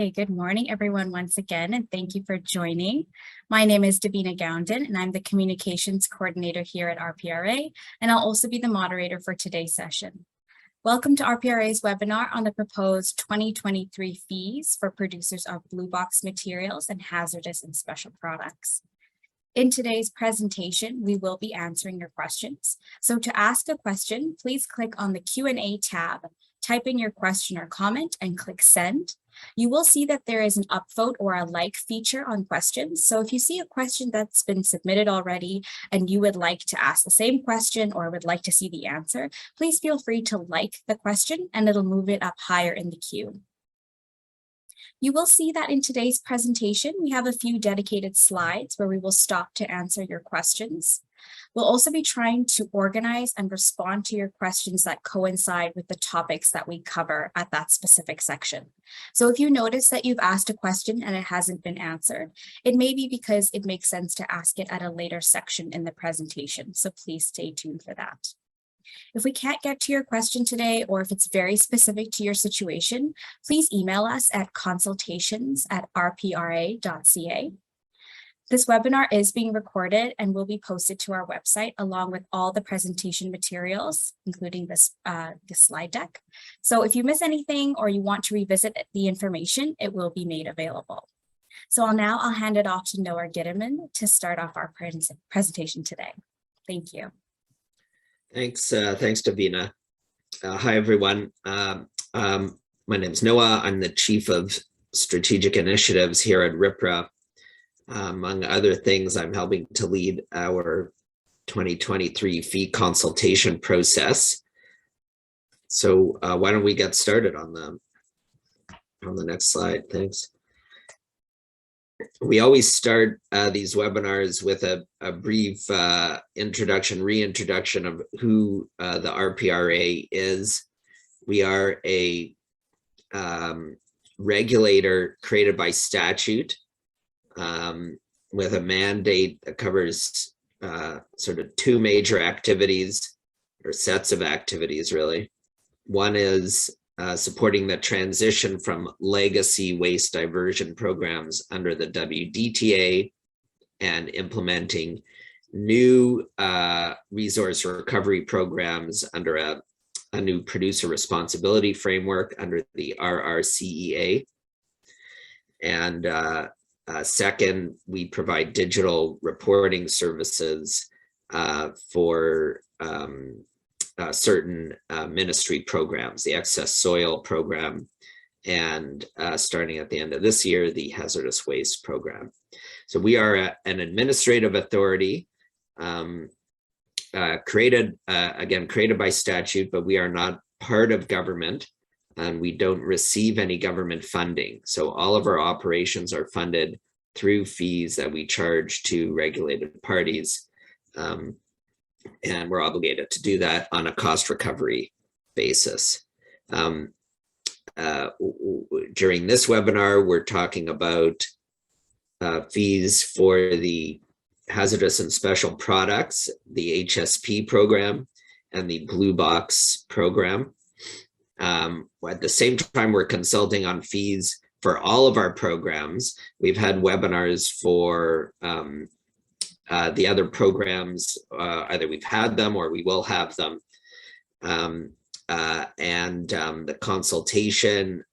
Hey, good morning, everyone, once again, and thank you for joining. My name is Davina Gownden, and I'm the Communications Coordinator here at RPRA, and I'll also be the moderator for today's session. Welcome to RPRA's webinar on the proposed 2023 fees for producers of blue box materials and hazardous and special products. In today's presentation, we will be answering your questions. So to ask a question, please click on the Q&A tab, type in your question or comment, and click send. You will see that there is an upvote or a like feature on questions. So if you see a question that's been submitted already and you would like to ask the same question or would like to see the answer, please feel free to like the question and it'll move it up higher in the queue. You will see that in today's presentation, we have a few dedicated slides where we will stop to answer your questions. We'll also be trying to organize and respond to your questions that coincide with the topics that we cover at that specific section. So if you notice that you've asked a question and it hasn't been answered, it may be because it makes sense to ask it at a later section in the presentation. So please stay tuned for that. If we can't get to your question today, or if it's very specific to your situation, please email us at consultations@rpra.ca. This webinar is being recorded and will be posted to our website along with all the presentation materials, including this slide deck. So if you miss anything or you want to revisit the information, it will be made available. So I'll hand it off to Noah Gitterman to start off our presentation today. Thank you. Thanks, Davina. Hi, everyone. My name is Noah. I'm the Chief of Strategic Initiatives here at RPRA. Among other things, I'm helping to lead our 2023 fee consultation process. So why don't we get started on the next slide? Thanks. We always start these webinars with a brief reintroduction of who the RPRA is. We are a regulator created by statute with a mandate that covers sort of two major activities or sets of activities, really. One is supporting the transition from legacy waste diversion programs under the WDTA and implementing new resource recovery programs under a new producer responsibility framework under the RRCEA. And second, we provide digital reporting services for certain ministry programs, the Excess Soil Program, and starting at the end of this year, the Hazardous Waste Program. So we are an administrative authority created by statute, but we are not part of government and we don't receive any government funding. So all of our operations are funded through fees that we charge to regulated parties. And we're obligated to do that on a cost recovery basis. During this webinar, we're talking about fees for the Hazardous and Special Products, the HSP program, and the Blue Box program. At the same time, we're consulting on fees for all of our programs. We've had webinars for the other programs, either we've had them or we will have them. The consultation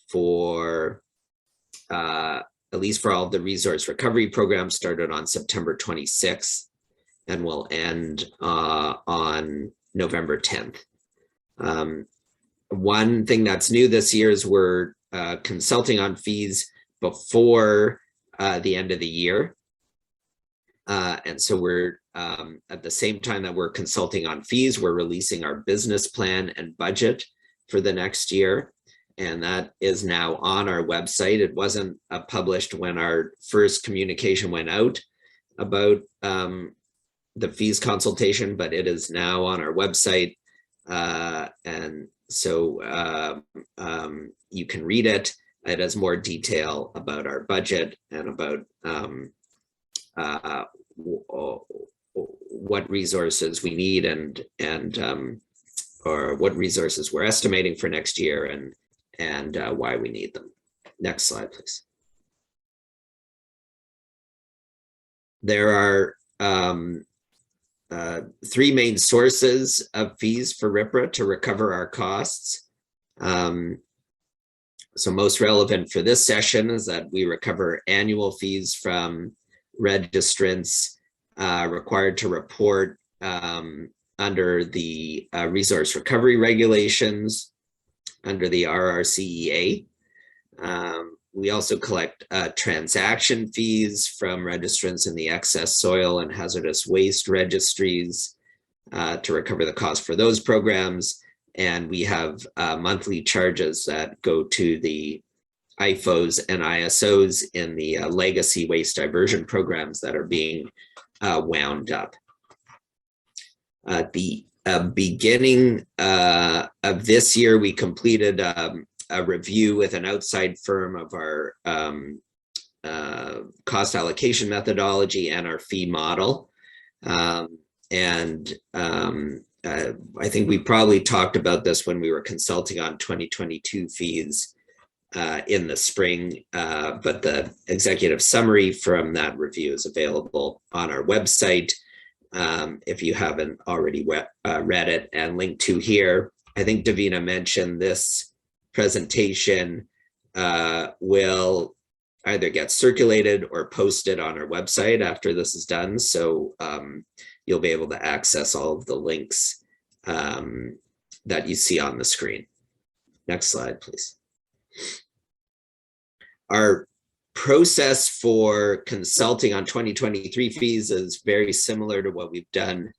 for, at least for all of the resource recovery programs, started on September 26th and will end on November 10th. One thing that's new this year is we're consulting on fees before the end of the year. And so we're, at the same time that we're consulting on fees, we're releasing our business plan and budget for the next year. And that is now on our website. It wasn't published when our first communication went out about the fees consultation, but it is now on our website. And so you can read it. It has more detail about our budget and about what resources we need and or what resources we're estimating for next year and why we need them. Next slide, please. There are three main sources of fees for RPRA to recover our costs. So most relevant for this session is that we recover annual fees from registrants required to report under the resource recovery regulations under the RRCEA. We also collect transaction fees from registrants in the Excess Soil and Hazardous Waste Registries to recover the cost for those programs. And we have monthly charges that go to the IFOs and ISOs in the legacy waste diversion programs that are being wound up. At the beginning of this year, we completed a review with an outside firm of our cost allocation methodology and our fee model. I think we probably talked about this when we were consulting on 2022 fees in the spring, but the executive summary from that review is available on our website if you haven't already read it, and linked to here. I think Davina mentioned this presentation will either get circulated or posted on our website after this is done. So you'll be able to access all of the links that you see on the screen. Next slide, please. Our process for consulting on 2023 fees is very similar to what we've done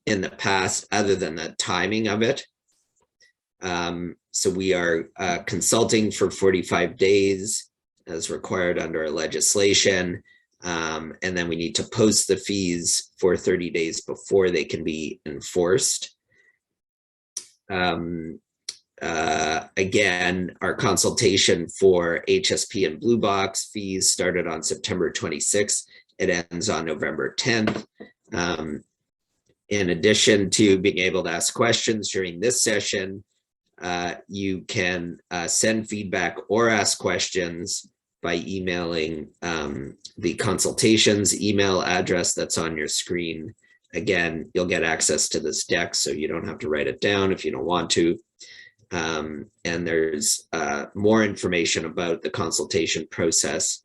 in the past, other than the timing of it. So we are consulting for 45 days as required under our legislation. And then we need to post the fees for 30 days before they can be enforced. Again, our consultation for HSP and Blue Box fees started on September 26th. It ends on November 10th. In addition to being able to ask questions during this session, you can send feedback or ask questions by emailing the consultations email address that's on your screen. Again, you'll get access to this deck, so you don't have to write it down if you don't want to. And there's more information about the consultation process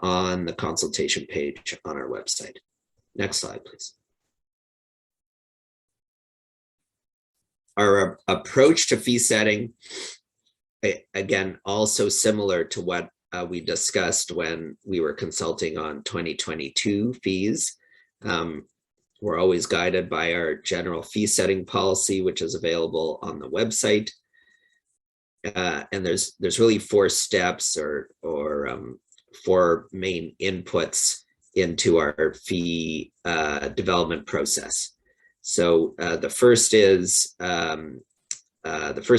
on the consultation page on our website. Next slide, please. Our approach to fee setting, again, also similar to what we discussed when we were consulting on 2022 fees. We're always guided by our general fee setting policy, which is available on the website. And there's really four steps or four main inputs into our fee development process. So the first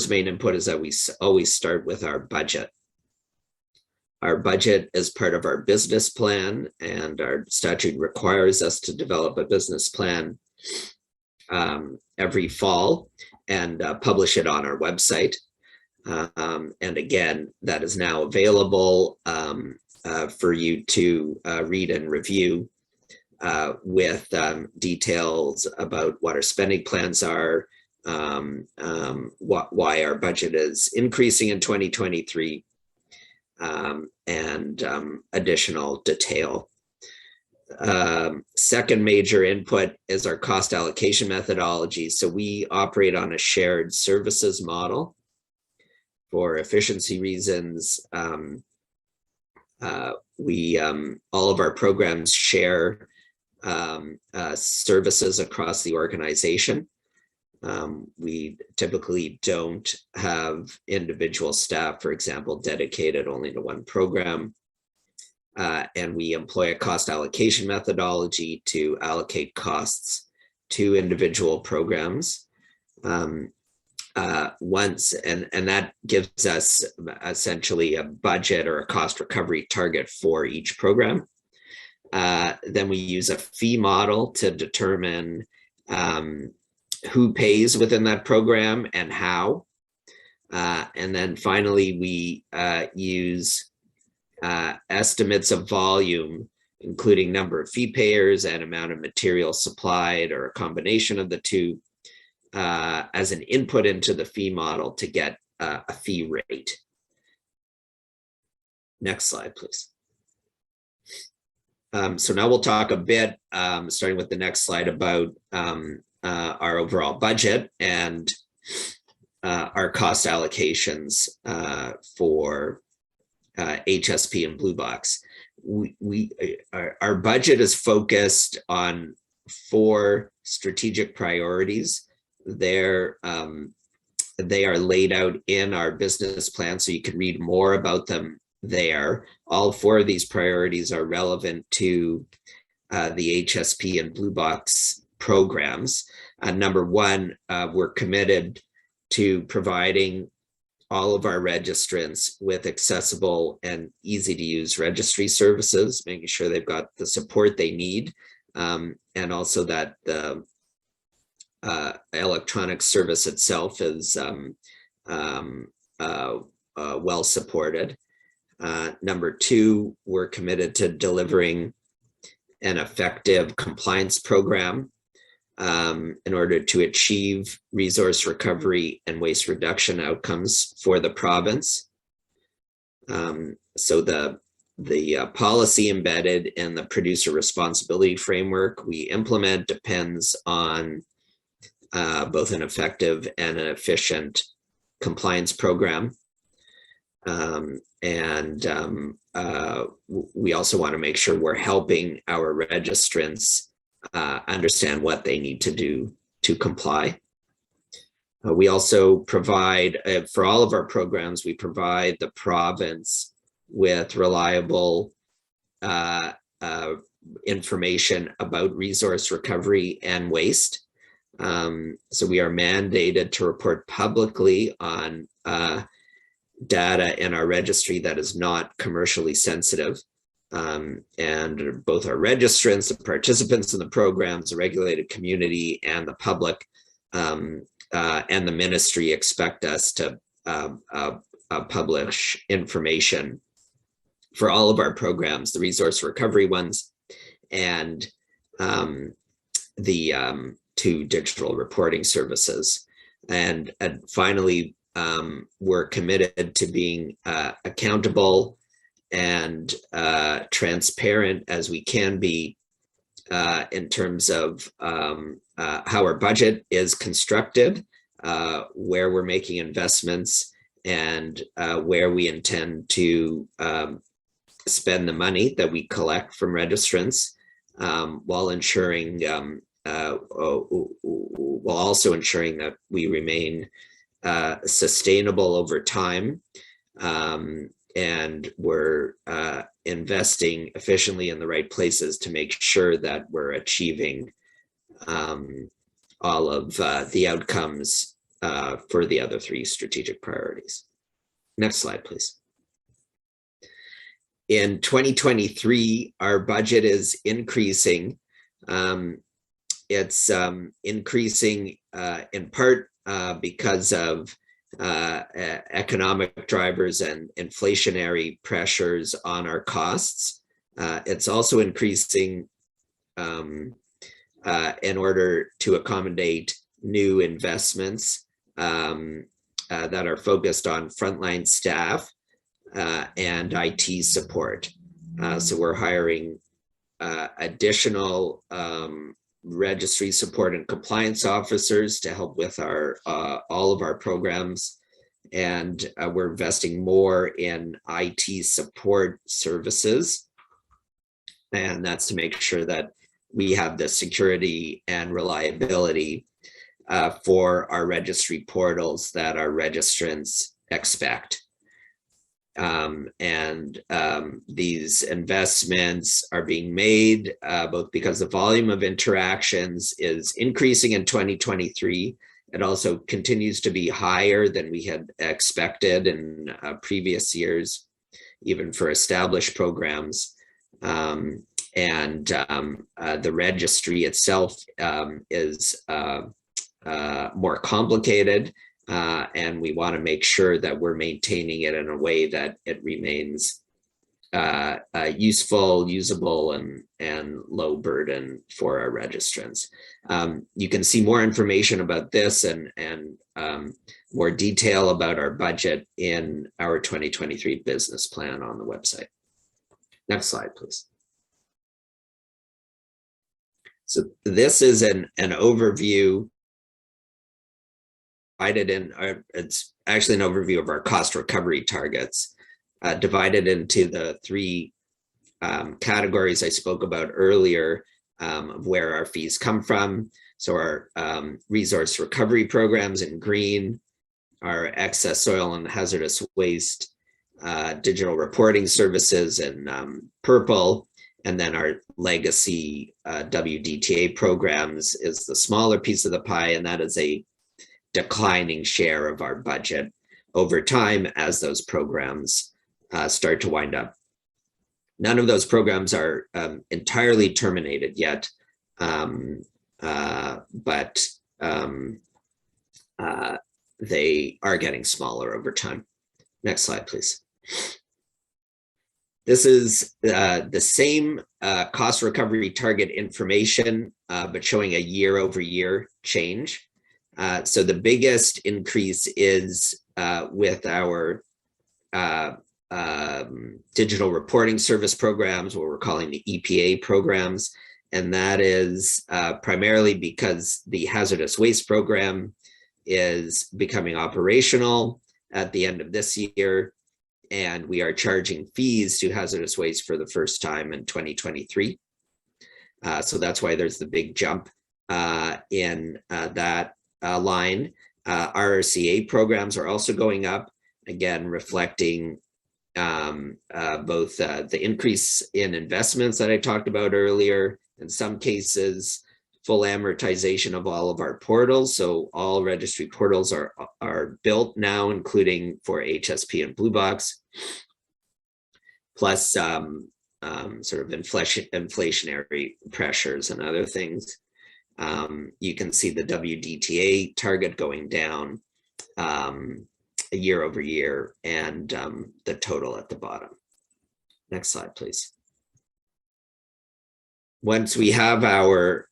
main input is that we always start with our budget. Our budget is part of our business plan, and our statute requires us to develop a business plan every fall and publish it on our website. And again, that is now available for you to read and review with details about what our spending plans are, why our budget is increasing in 2023, and additional detail. Second major input is our cost allocation methodology. So we operate on a shared services model for efficiency reasons. All of our programs share services across the organization. We typically don't have individual staff, for example, dedicated only to one program. And we employ a cost allocation methodology to allocate costs to individual programs. And that gives us essentially a budget or a cost recovery target for each program. Then we use a fee model to determine who pays within that program and how. And then finally, we use estimates of volume, including number of fee payers and amount of material supplied, or a combination of the two, as an input into the fee model to get a fee rate. Next slide, please. So now we'll talk a bit, starting with the next slide, about our overall budget and our cost allocations for HSP and Blue Box. Our budget is focused on 4 strategic priorities. They are laid out in our business plan, so you can read more about them there. All 4 of these priorities are relevant to the HSP and Blue Box programs. Number 1, we're committed to providing all of our registrants with accessible and easy to use registry services, making sure they've got the support they need, and also that the electronic service itself is well supported. Number 2, we're committed to delivering an effective compliance program in order to achieve resource recovery and waste reduction outcomes for the province. So the policy embedded in the producer responsibility framework we implement depends on both an effective and an efficient compliance program. We also want to make sure we're helping our registrants understand what they need to do to comply. We also provide, for all of our programs, we provide the province with reliable information about resource recovery and waste. So we are mandated to report publicly on data in our registry that is not commercially sensitive. And both our registrants, the participants in the programs, the regulated community, and the public and the ministry expect us to publish information for all of our programs, the resource recovery ones, and the 2 digital reporting services. And finally, we're committed to being accountable and transparent as we can be in terms of how our budget is constructed, where we're making investments, and where we intend to spend the money that we collect from registrants, while also ensuring that we remain sustainable over time, and we're investing efficiently in the right places to make sure that we're achieving all of the outcomes for the other 3 strategic priorities. Next slide, please. In 2023, our budget is increasing. It's increasing in part because of economic drivers and inflationary pressures on our costs. It's also increasing in order to accommodate new investments that are focused on frontline staff and IT support. So we're hiring additional registry support and compliance officers to help with our all of our programs, and we're investing more in IT support services, and that's to make sure that we have the security and reliability for our registry portals that our registrants expect. These investments are being made both because the volume of interactions is increasing in 2023. It also continues to be higher than we had expected in previous years, even for established programs. The registry itself is more complicated, and we want to make sure that we're maintaining it in a way that it remains useful, usable, and low burden for our registrants. You can see more information about this and more detail about our budget in our 2023 business plan on the website. Next slide, please. So this is an overview. It's actually an overview of our cost recovery targets, divided into the three categories I spoke about earlier, of where our fees come from. So our resource recovery programs in green, our excess soil and hazardous waste digital reporting services in purple, and then our legacy WDTA programs is the smaller piece of the pie, and that is a declining share of our budget over time as those programs start to wind up. None of those programs are entirely terminated yet, but they are getting smaller over time. Next slide, please. This is the same cost recovery target information, but showing a year-over-year change. So the biggest increase is with our digital reporting service programs, what we're calling the EPA programs. And that is primarily because the hazardous waste program is becoming operational at the end of this year. And we are charging fees to hazardous waste for the first time in 2023. So that's why there's the big jump in that line. RRCEA programs are also going up, again, reflecting both the increase in investments that I talked about earlier, in some cases, full amortization of all of our portals. So all registry portals are built now, including for HSP and Blue Box, plus sort of inflationary pressures and other things. You can see the WDTA target going down year over year, and the total at the bottom. Next slide, please. Once we have our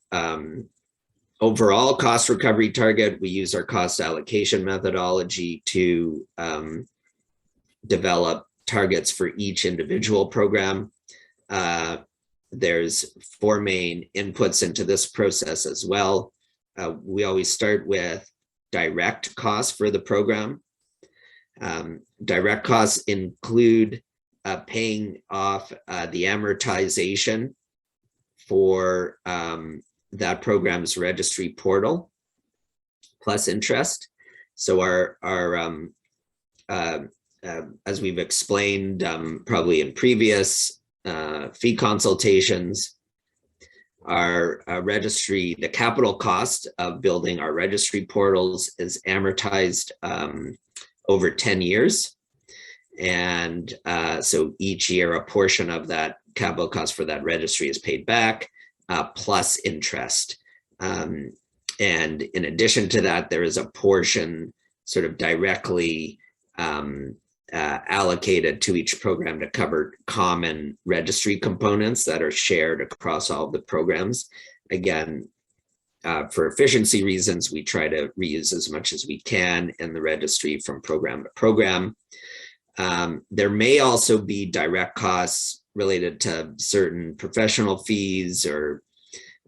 overall cost recovery target, we use our cost allocation methodology to develop targets for each individual program. There's 4 main inputs into this process as well. We always start with direct costs for the program. Direct costs include paying off the amortization for that program's registry portal, plus interest. So as we've explained probably in previous fee consultations, our registry, the capital cost of building our registry portals is amortized over 10 years. And so each year, a portion of that capital cost for that registry is paid back, plus interest. And in addition to that, there is a portion sort of directly allocated to each program to cover common registry components that are shared across all of the programs. Again, for efficiency reasons, we try to reuse as much as we can in the registry from program to program. There may also be direct costs related to certain professional fees or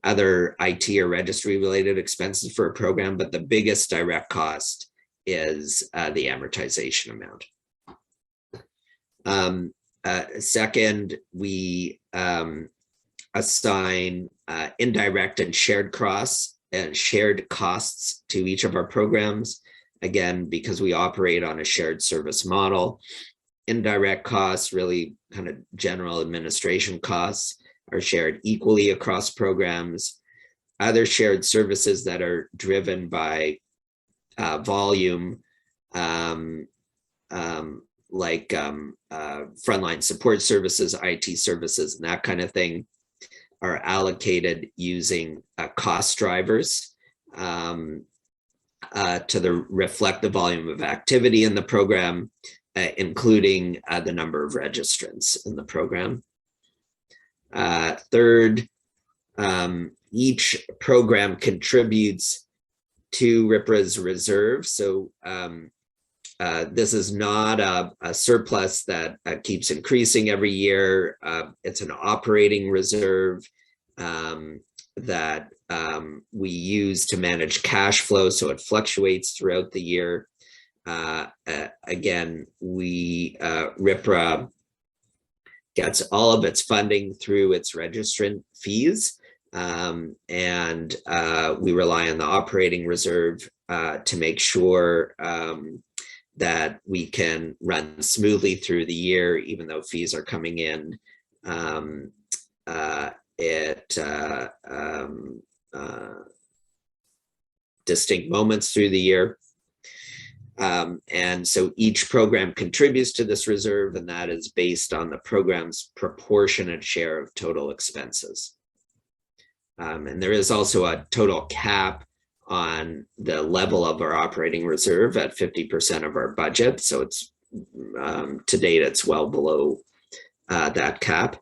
other IT or registry related expenses for a program, but the biggest direct cost is the amortization amount. Second, we assign indirect and shared costs to each of our programs. Again, because we operate on a shared service model, indirect costs, really kind of general administration costs, are shared equally across programs. Other shared services that are driven by volume, like frontline support services, IT services, and that kind of thing, are allocated using cost drivers to reflect the volume of activity in the program, including the number of registrants in the program. Third, each program contributes to RPRA's reserve. So this is not a surplus that keeps increasing every year. It's an operating reserve that we use to manage cash flow, so it fluctuates throughout the year. Again, RPRA gets all of its funding through its registrant fees, and we rely on the operating reserve to make sure that we can run smoothly through the year, even though fees are coming in distinct moments through the year. And so each program contributes to this reserve, and that is based on the program's proportionate share of total expenses. And there is also a total cap on the level of our operating reserve at 50% of our budget. So it's to date, it's well below that cap.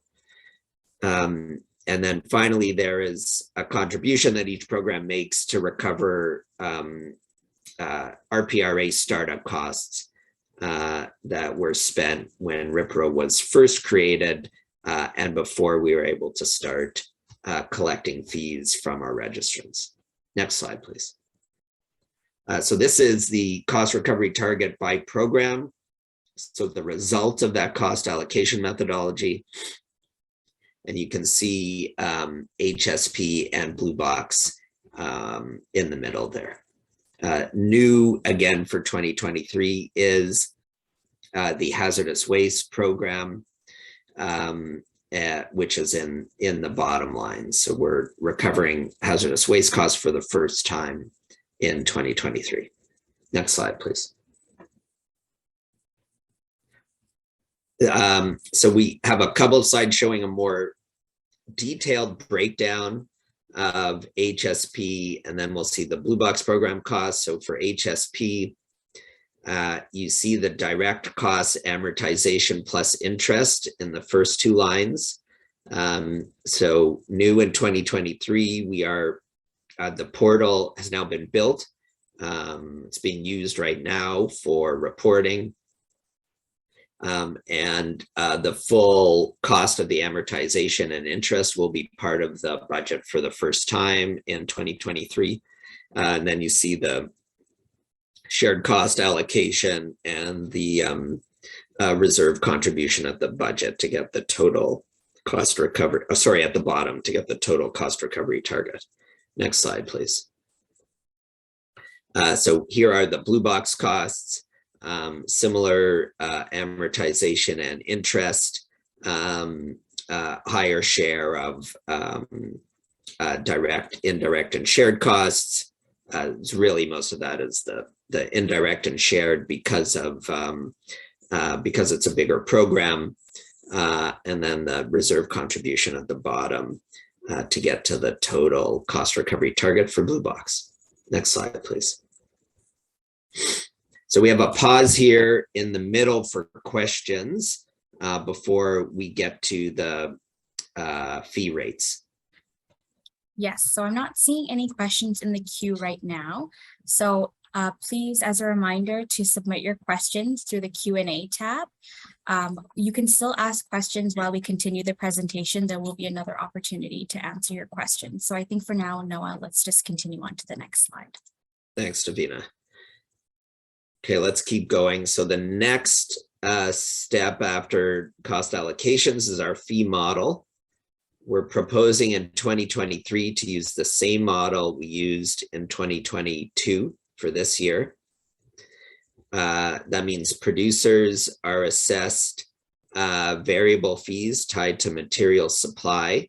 And then finally, there is a contribution that each program makes to recover RPRA startup costs that were spent when RPRA was first created and before we were able to start collecting fees from our registrants. Next slide, please. So this is the cost recovery target by program. So the result of that cost allocation methodology. And you can see HSP and Blue Box in the middle there. New again for 2023 is the Hazardous Waste Program, which is in the bottom line. So we're recovering hazardous waste costs for the first time in 2023. Next slide, please. So we have a couple of slides showing a more detailed breakdown of HSP, and then we'll see the Blue Box program costs. So for HSP, you see the direct costs amortization plus interest in the first two lines. So new in 2023, we are, the portal has now been built. It's being used right now for reporting. And the full cost of the amortization and interest will be part of the budget for the first time in 2023. And then you see the shared cost allocation and the reserve contribution at the budget to get the total cost recovery, sorry, at the bottom to get the total cost recovery target. Next slide, please. So here are the Blue Box costs. Similar amortization and interest, higher share of direct, indirect, and shared costs. It's really most of that is the indirect and shared because it's a bigger program, and then the reserve contribution at the bottom to get to the total cost recovery target for Blue Box. Next slide, please. So we have a pause here in the middle for questions before we get to the fee rates. Yes, so I'm not seeing any questions in the queue right now. So please, as a reminder, to submit your questions through the Q&A tab. You can still ask questions while we continue the presentation. There will be another opportunity to answer your questions. So I think for now, Noah, let's just continue on to the next slide. Thanks, Davina. Okay, let's keep going. So the next step after cost allocations is our fee model. We're proposing in 2023 to use the same model we used in 2022 for this year. That means producers are assessed variable fees tied to material supply,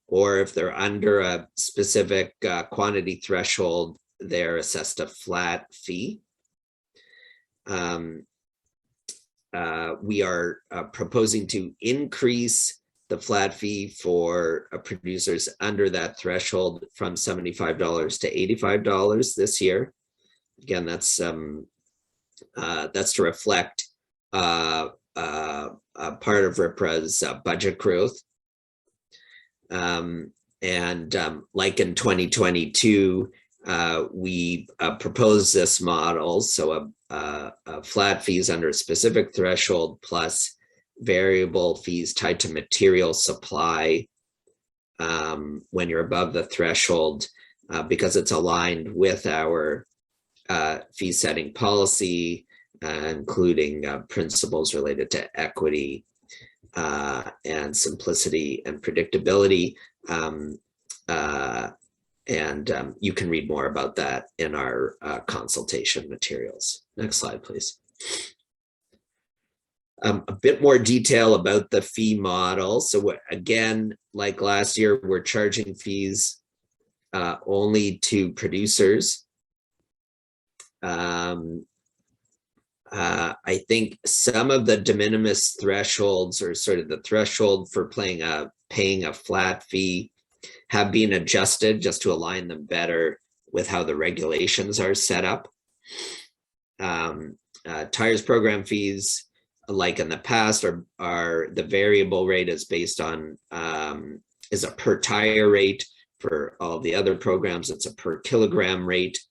or if they're under a specific quantity threshold, they're assessed a flat fee. We are proposing to increase the flat fee for producers under that threshold from $75 to $85 this year. Again, that's to reflect part of RPRA's budget growth. Like in 2022, we proposed this model, so a flat fees under a specific threshold plus variable fees tied to material supply when you're above the threshold, because it's aligned with our fee setting policy, including principles related to equity and simplicity and predictability. You can read more about that in our consultation materials. Next slide, please. A bit more detail about the fee model. So again, like last year, we're charging fees only to producers. I think some of the de minimis thresholds, or sort of the threshold for paying a flat fee, have been adjusted just to align them better with how the regulations are set up. Tires program fees, like in the past, are the variable rate is based on is a per tire rate. For all the other programs, it's a per kilogram rate.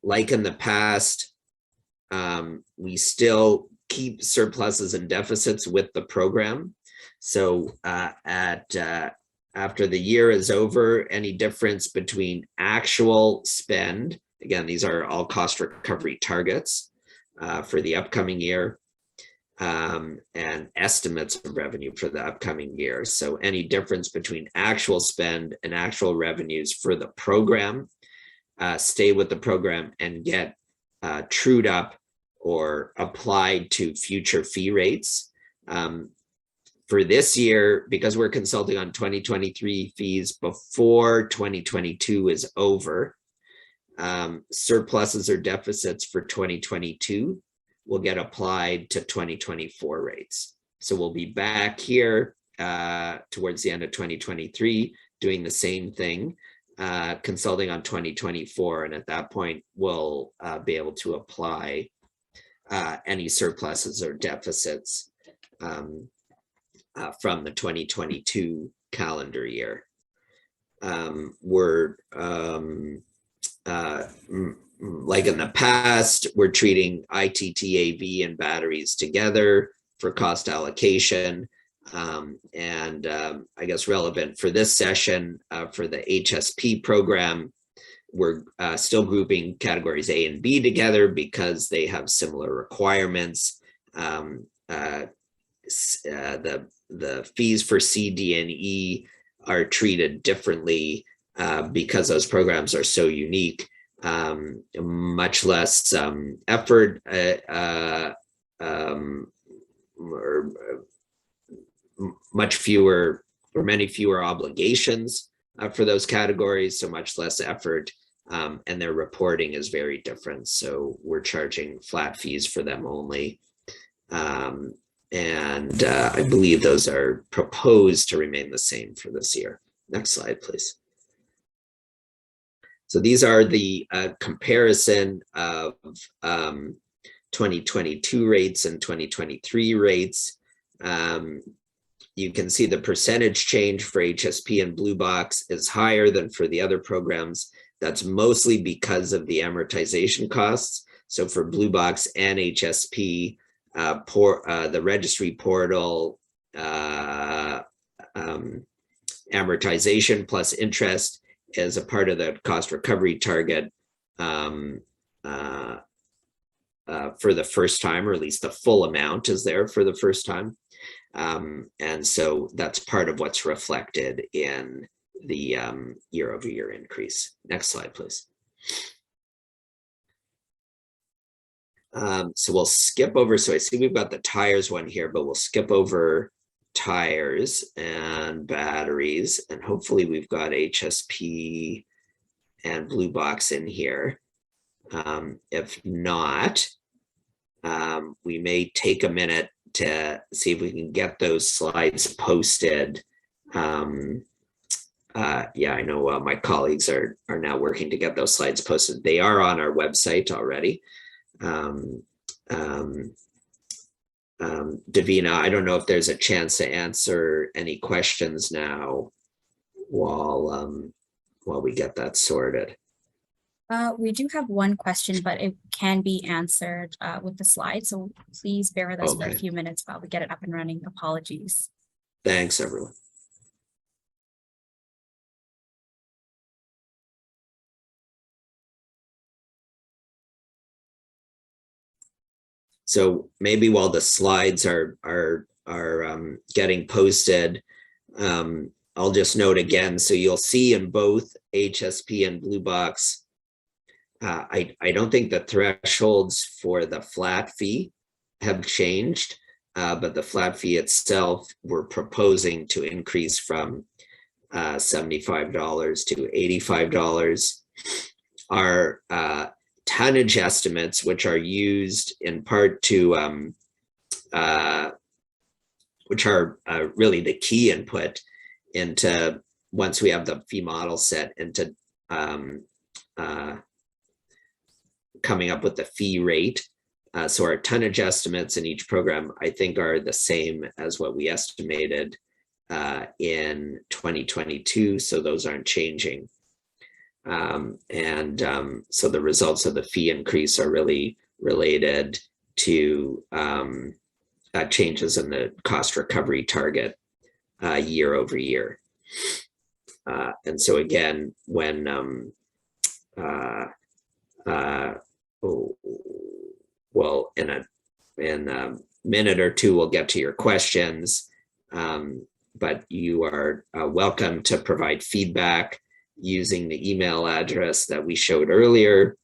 Like in the past, we still keep surpluses and deficits with the program. So after the year is over, any difference between actual spend, again, these are all cost recovery targets for the upcoming year, and estimates of revenue for the upcoming year. So any difference between actual spend and actual revenues for the program stay with the program and get trued up or applied to future fee rates. For this year, because we're consulting on 2023 fees before 2022 is over, surpluses or deficits for 2022 will get applied to 2024 rates. So we'll be back here towards the end of 2023 doing the same thing, consulting on 2024, and at that point we'll be able to apply any surpluses or deficits from the 2022 calendar year. We're like in the past, we're treating ITTAV and batteries together for cost allocation. I guess relevant for this session, for the HSP program, we're still grouping categories A and B together because they have similar requirements. The fees for C, D, and E are treated differently because those programs are so unique. Much less effort or much fewer or many fewer obligations for those categories, so much less effort, and their reporting is very different. So we're charging flat fees for them only. I believe those are proposed to remain the same for this year. Next slide, please. So these are the comparison of 2022 rates and 2023 rates. You can see the percentage change for HSP and Blue Box is higher than for the other programs. That's mostly because of the amortization costs. So for Blue Box and HSP, the registry portal amortization plus interest is a part of the cost recovery target for the first time, or at least the full amount is there for the first time. And so that's part of what's reflected in the year-over-year increase. Next slide, please. So we'll skip over. So I see we've got the tires one here, but we'll skip over tires and batteries, and hopefully we've got HSP and Blue Box in here. If not, we may take a minute to see if we can get those slides posted Yeah, I know my colleagues are now working to get those slides posted. They are on our website already. Davina, I don't know if there's a chance to answer any questions now while we get that sorted. We do have one question, but it can be answered with the slide. So please bear with us for a few minutes while we get it up and running. Apologies. Thanks, everyone. So maybe while the slides are getting posted, I'll just note again. So you'll see in both HSP and Blue Box, I don't think the thresholds for the flat fee have changed, but the flat fee itself, we're proposing to increase from $75 to $85. Our tonnage estimates, which are used in part to, which are really the key input into, once we have the fee model set, into coming up with the fee rate. So our tonnage estimates in each program, I think, are the same as what we estimated in 2022. So those aren't changing. So the results of the fee increase are really related to changes in the cost recovery target year over year. And so again, when well, in a minute or two, we'll get to your questions, but you are welcome to provide feedback using the email address that we showed earlier.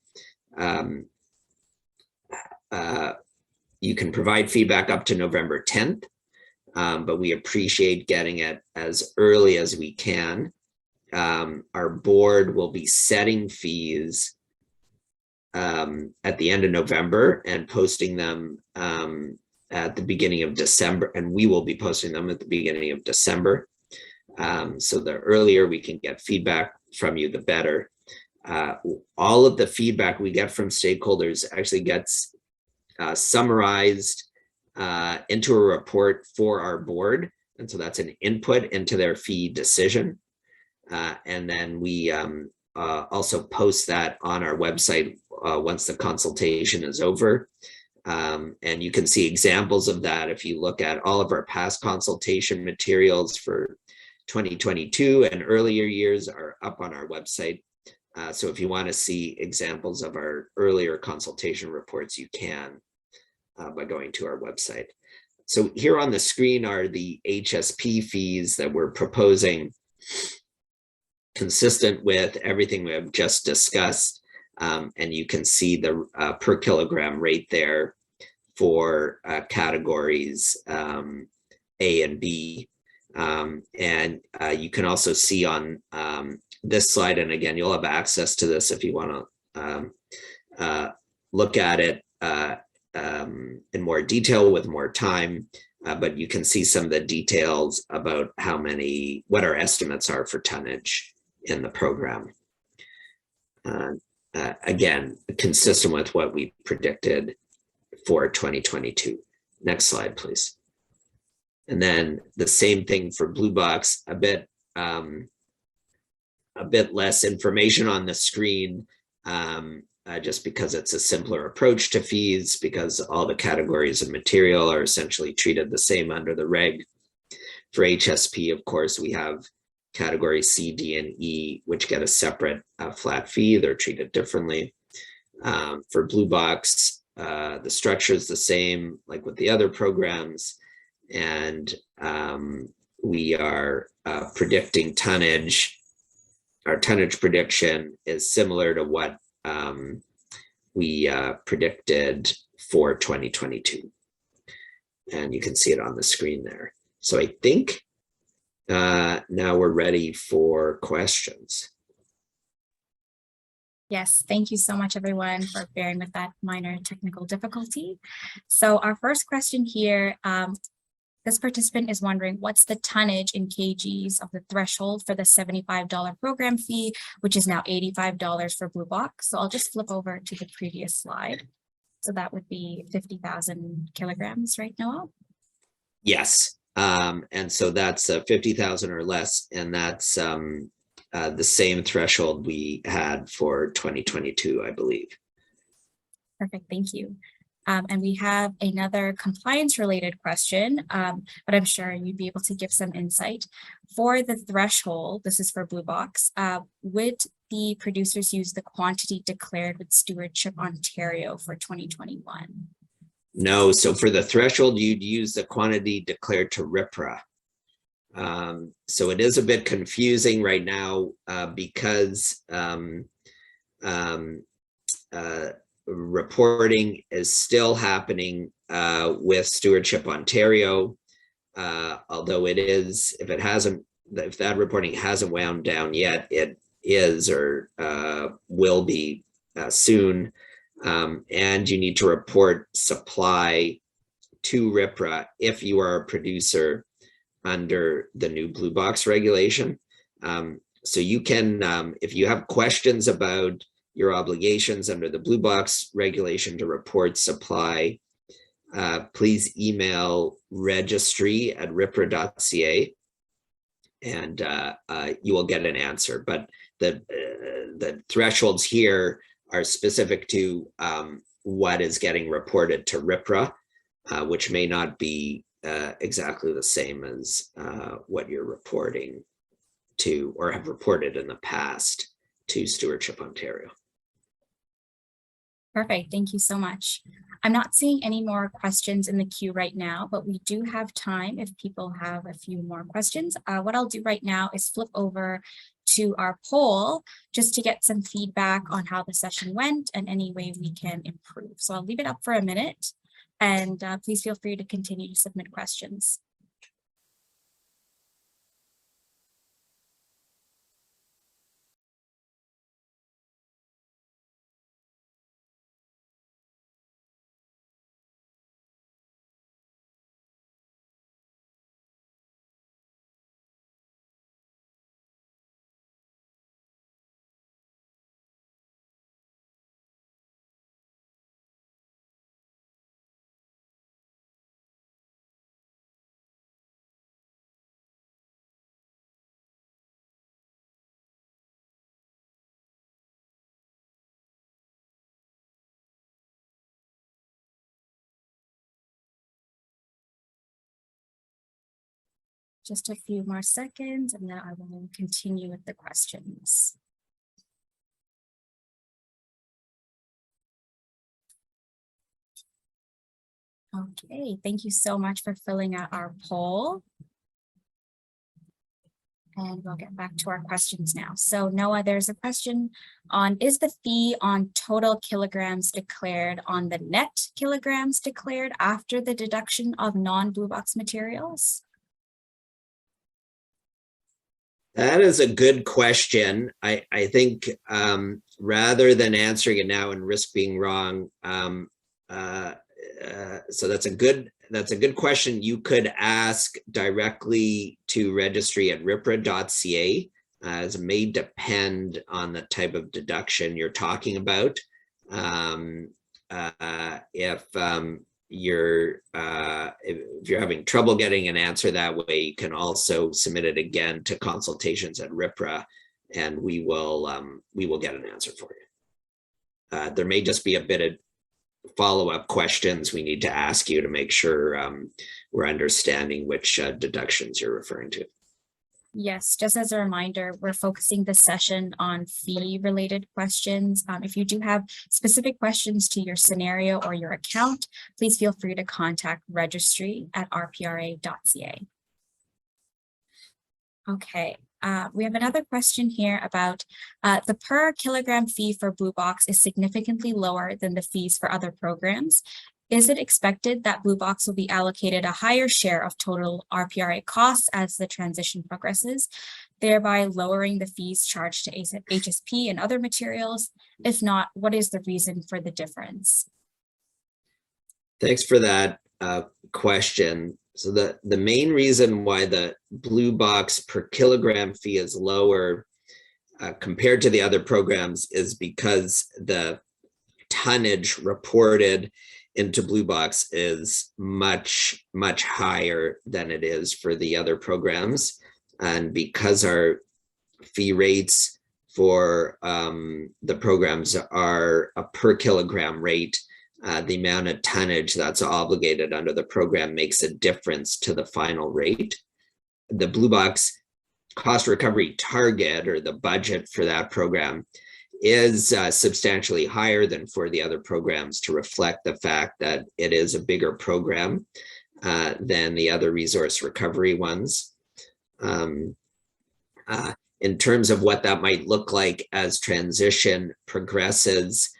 You can provide feedback up to November 10th, but we appreciate getting it as early as we can. Our board will be setting fees at the end of November and posting them at the beginning of December, and we will be posting them at the beginning of December. So the earlier we can get feedback from you, the better. All of the feedback we get from stakeholders actually gets summarized into a report for our board. And so that's an input into their fee decision. And then we also post that on our website once the consultation is over. And you can see examples of that if you look at all of our past consultation materials for 2022 and earlier years are up on our website. So if you want to see examples of our earlier consultation reports, you can by going to our website. So here on the screen are the HSP fees that we're proposing, consistent with everything we have just discussed. And you can see the per kilogram rate there for categories A and B. And you can also see on this slide, and again, you'll have access to this if you want to look at it in more detail with more time, but you can see some of the details about what our estimates are for tonnage in the program. Again, consistent with what we predicted for 2022. Next slide, please. And then the same thing for Blue Box, a bit less information on the screen, just because it's a simpler approach to fees, because all the categories of material are essentially treated the same under the reg. For HSP, of course, we have category C, D, and E, which get a separate flat fee. They're treated differently. For Blue Box, the structure is the same, like with the other programs. And we are predicting tonnage. Our tonnage prediction is similar to what we predicted for 2022. And you can see it on the screen there. So I think now we're ready for questions. Yes, thank you so much, everyone, for bearing with that minor technical difficulty. So our first question here, This participant is wondering what's the tonnage in kgs of the threshold for the $75 program fee, which is now $85 for Blue Box. So I'll just flip over to the previous slide. So that would be 50,000 kilograms, right, Noel? Yes. And so that's 50,000 or less, and that's the same threshold we had for 2022, I believe. Perfect, thank you. And we have another compliance-related question, but I'm sure you'd be able to give some insight. For the threshold, this is for Blue Box, would the producers use the quantity declared with Stewardship Ontario for 2021? No, so for the threshold, you'd use the quantity declared to RPRA. So it is a bit confusing right now because reporting is still happening with Stewardship Ontario, although it is, if that reporting hasn't wound down yet, it is or will be soon. And you need to report supply to RPRA if you are a producer under the new Blue Box regulation. So you can, if you have questions about your obligations under the Blue Box regulation to report supply, please email registry@rpra.ca and you will get an answer. But the thresholds here are specific to what is getting reported to RPRA, which may not be exactly the same as what you're reporting to or have reported in the past to Stewardship Ontario. Perfect, thank you so much. I'm not seeing any more questions in the queue right now, but we do have time if people have a few more questions. What I'll do right now is flip over to our poll just to get some feedback on how the session went and any way we can improve. So I'll leave it up for a minute and please feel free to continue to submit questions. Just a few more seconds and then I will continue with the questions. Okay, thank you so much for filling out our poll. And we'll get back to our questions now. So Noah, there's a question on, is the fee on total kilograms declared on the net kilograms declared after the deduction of non-Blue Box materials? That is a good question. I think rather than answering it now and risk being wrong, so that's a good question. You could ask directly to registry@rpra.ca, as it may depend on the type of deduction you're talking about. If you're having trouble getting an answer that way, you can also submit it again to consultations@RPRA, and we will get an answer for you. There may just be a bit of follow-up questions we need to ask you to make sure we're understanding which deductions you're referring to. Yes, just as a reminder, we're focusing the session on fee-related questions. If you do have specific questions to your scenario or your account, please feel free to contact registry@rpra.ca. Okay, we have another question here about the per kilogram fee for Blue Box is significantly lower than the fees for other programs. Is it expected that Blue Box will be allocated a higher share of total RPRA costs as the transition progresses, thereby lowering the fees charged to HSP and other materials? If not, what is the reason for the difference? Thanks for that question. So the main reason why the blue box per kilogram fee is lower compared to the other programs is because the tonnage reported into blue box is much higher than it is for the other programs. And because our fee rates for the programs are a per kilogram rate, the amount of tonnage that's obligated under the program makes a difference to the final rate. The blue box cost recovery target, or the budget for that program, is substantially higher than for the other programs, to reflect the fact that it is a bigger program than the other resource recovery ones. In terms of what that might look like as transition progresses,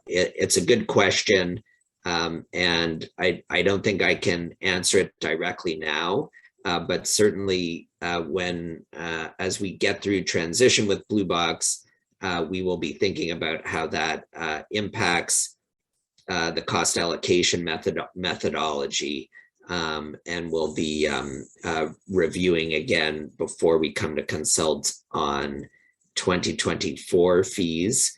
it's a good question, and I don't think I can answer it directly now, but certainly as we get through transition with blue box, we will be thinking about how that impacts the cost allocation methodology, and we'll be reviewing again before we come to consult on 2024 fees.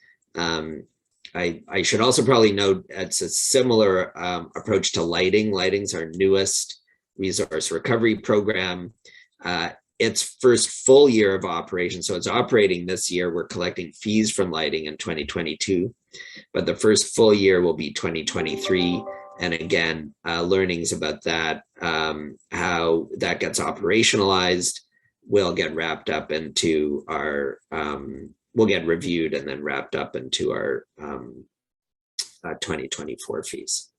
I should also probably note it's a similar approach to lighting. Lighting's our newest resource recovery program. Its first full year of operation, so it's operating this year. We're collecting fees from lighting in 2022, but the first full year will be 2023. And again, learnings about that, how that gets operationalized, will get wrapped up into our will get reviewed and then wrapped up into our 2024 fees.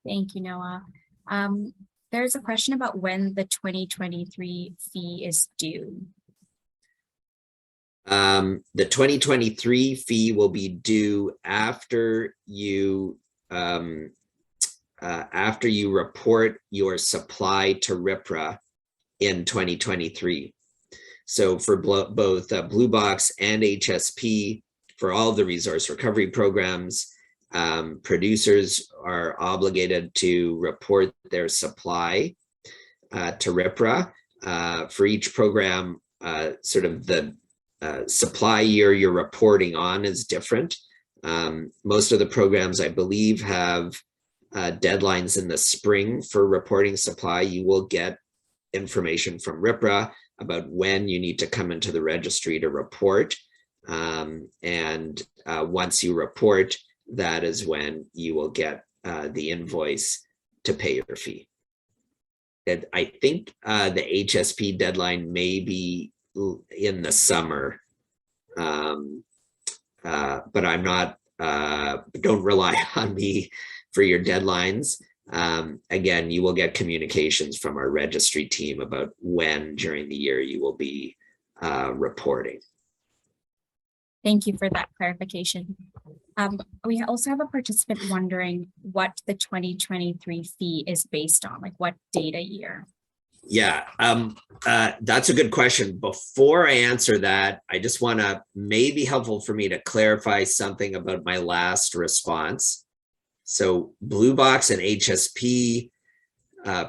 Thank you, Noah. There's a question about when the 2023 fee is due. The 2023 fee will be due after you report your supply to RPRA in 2023. So for both Blue Box and HSP, for all of the resource recovery programs, producers are obligated to report their supply to RPRA. For each program, sort of the supply year you're reporting on is different. Most of the programs, I believe, have deadlines in the spring for reporting supply. You will get information from RPRA about when you need to come into the registry to report. Once you report, that is when you will get the invoice to pay your fee. And I think the HSP deadline may be in the summer, but I'm not, don't rely on me for your deadlines. Again, you will get communications from our registry team about when during the year you will be reporting. Thank you for that clarification. We also have a participant wondering what the 2023 fee is based on, like what data year? Yeah, that's a good question. Before I answer that, I just want to, maybe helpful for me to clarify something about my last response. So Blue Box and HSP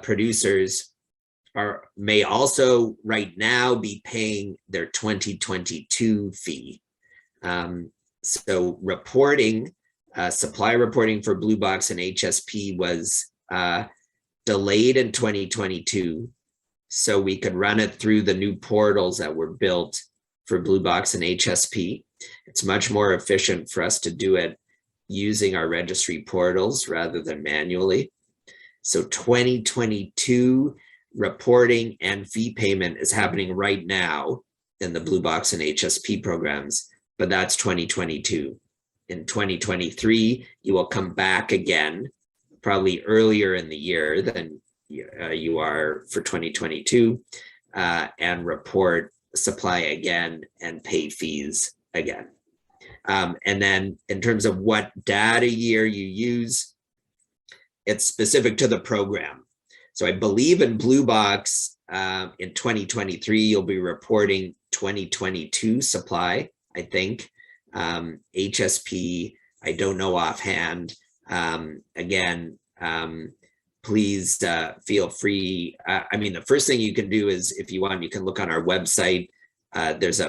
producers may also right now be paying their 2022 fee. So reporting, supply reporting for Blue Box and HSP was delayed in 2022, so we could run it through the new portals that were built for Blue Box and HSP. It's much more efficient for us to do it using our registry portals rather than manually. So 2022 reporting and fee payment is happening right now in the Blue Box and HSP programs, but that's 2022. In 2023, you will come back again, probably earlier in the year than you are for 2022, and report supply again and pay fees again. And then in terms of what data year you use, it's specific to the program. So I believe in Blue Box, in 2023, you'll be reporting 2022 supply, I think. HSP, I don't know offhand, Again, please feel free. I mean, the first thing you can do is, if you want, you can look on our website. There's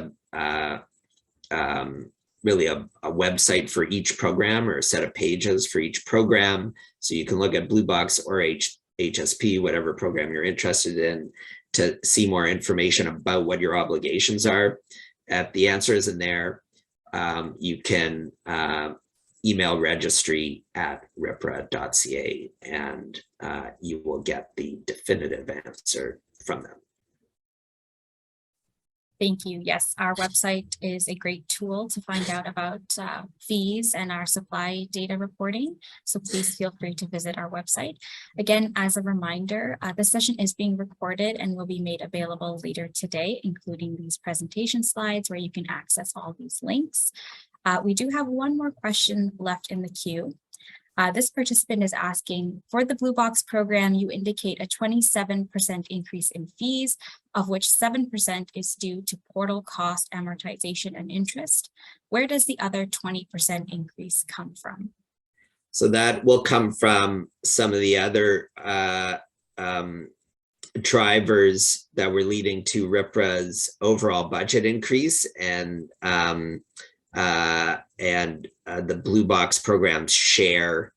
really a website for each program, or a set of pages for each program. So you can look at Blue Box or HSP, whatever program you're interested in, to see more information about what your obligations are. The answer is in there. You can email registry@rpra.ca, and you will get the definitive answer from them. Thank you. Yes, our website is a great tool to find out about fees and our supply data reporting. So please feel free to visit our website. Again, as a reminder, this session is being recorded and will be made available later today, including these presentation slides where you can access all these links. We do have one more question left in the queue. This participant is asking, for the Blue Box program, you indicate a 27% increase in fees, of which 7% is due to portal cost amortization and interest. Where does the other 20% increase come from? So that will come from some of the other drivers that were leading to RPRA's overall budget increase, and the Blue Box program's share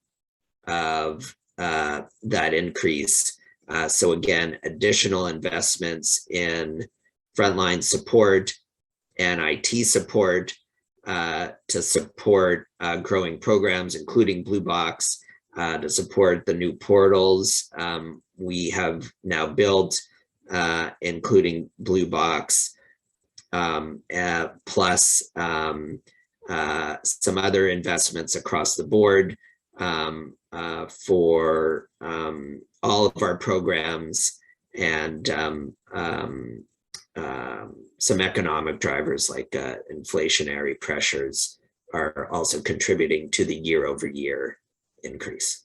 of that increase. So again, additional investments in frontline support and IT support to support growing programs, including Blue Box, to support the new portals we have now built, including Blue Box, plus some other investments across the board for all of our programs, and some economic drivers like inflationary pressures are also contributing to the year-over-year increase.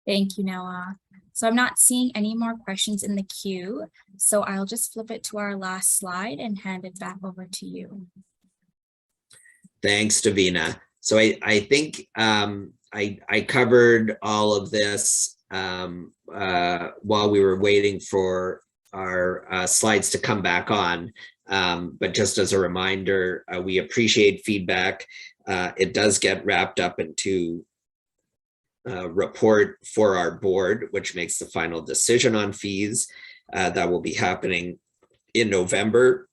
Thank you, Noah. So I'm not seeing any more questions in the queue, so I'll just flip it to our last slide and hand it back over to you. Thanks, Davina. So I think I covered all of this while we were waiting for our slides to come back on. But just as a reminder, we appreciate feedback. It does get wrapped up into report for our board, which makes the final decision on fees. That will be happening in November.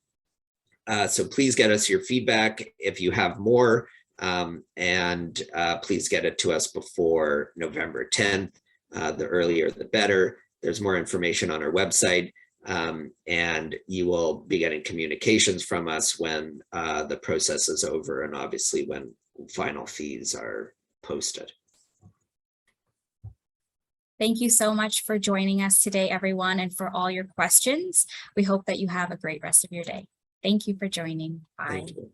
So please get us your feedback if you have more, and please get it to us before November 10th. The earlier, the better. There's more information on our website, and you will be getting communications from us when the process is over, and obviously when final fees are posted. Thank you so much for joining us today, everyone, and for all your questions. We hope that you have a great rest of your day. Thank you for joining. Bye. Thank you.